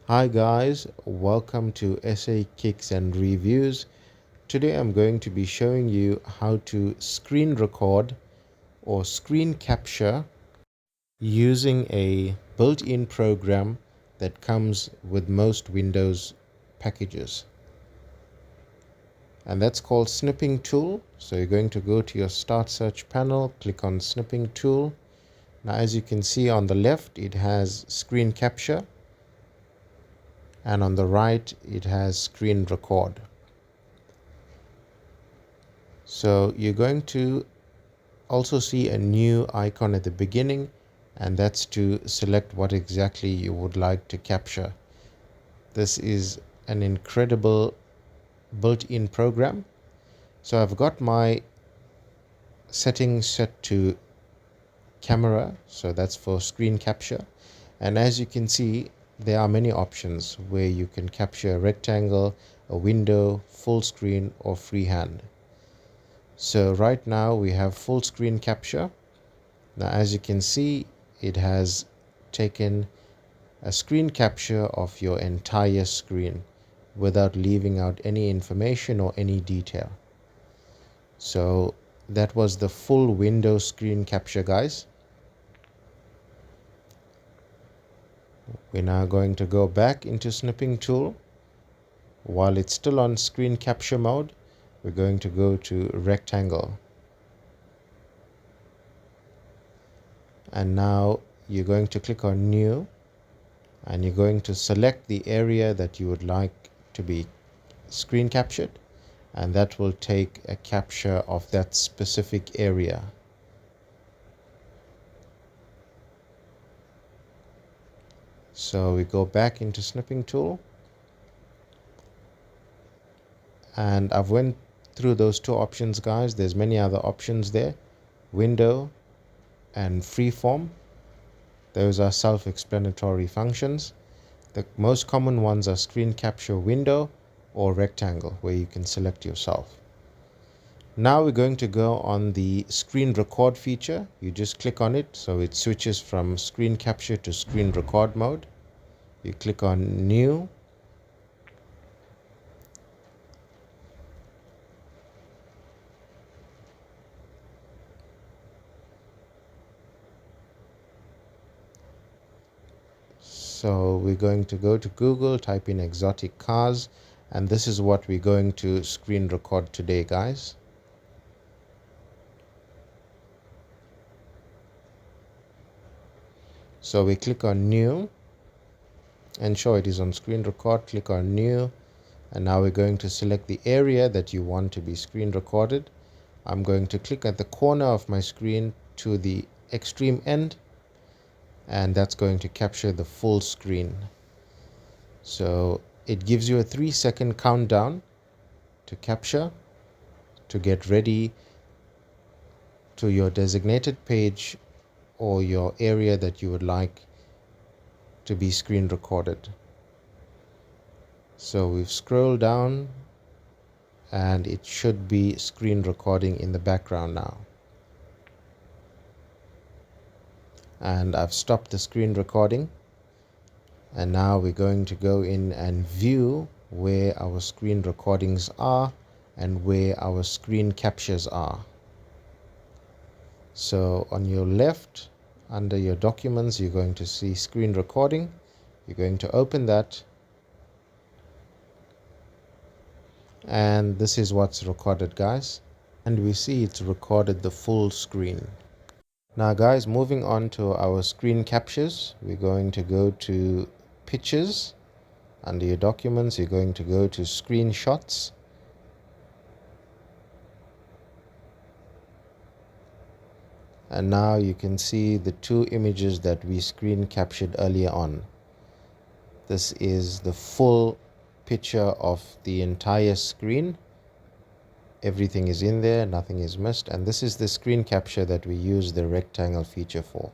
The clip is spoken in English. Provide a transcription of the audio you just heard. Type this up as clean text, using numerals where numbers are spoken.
Hi guys, welcome to SA Kicks and Reviews. Today I'm going to be showing you how to screen record or screen capture using a built-in program that comes with most Windows packages. And that's called Snipping Tool. So you're going to go to your Start Search panel, click on Snipping Tool. Now as you can see on the left, it has screen capture, and on the right it has screen record. So you're going to also see a new icon at the beginning, and that's to select what exactly you would like to capture. This is an incredible built-in program. So I've got my settings set to camera, so that's for screen capture. And as you can see, there are many options where you can capture a rectangle, a window, full screen, or freehand. So right now we have full screen capture. Now as you can see, it has taken a screen capture of your entire screen without leaving out any information or any detail. So that was the full window screen capture, guys. We're now going to go back into Snipping Tool. While it's still on screen capture mode, we're going to go to rectangle. And now you're going to click on new, and you're going to select the area that you would like to be screen captured, and that will take a capture of that specific area. So we go back into Snipping Tool, and I've went through those two options, guys. There's many other options there, window and freeform. Those are self-explanatory functions. The most common ones are screen capture window or rectangle, where you can select yourself. Now we're going to go on the screen record feature. You just click on it, so it switches from screen capture to screen record mode. You click on new, so we're going to go to Google, type in exotic cars, and this is what we're going to screen record today, guys. So we click on new, and sure, it is on screen record. Click on new, and now we're going to select the area that you want to be screen recorded. I'm going to click at the corner of my screen to the extreme end, and that's going to capture the full screen. So it gives you a 3-second countdown to capture, to get ready to your designated page or your area that you would like to be screen recorded. So we've scrolled down, and it should be screen recording in the background now. And I've stopped the screen recording, and now we're going to go in and view where our screen recordings are and where our screen captures are. So on your left, under your documents, you're going to see screen recording. You're going to open that, and this is what's recorded, guys. And we see it's recorded the full screen. Now guys, moving on to our screen captures, we're going to go to pictures. Under your documents, you're going to go to screenshots. And now you can see the two images that we screen captured earlier on. This is the full picture of the entire screen. Everything is in there, nothing is missed. And this is the screen capture that we use the rectangle feature for.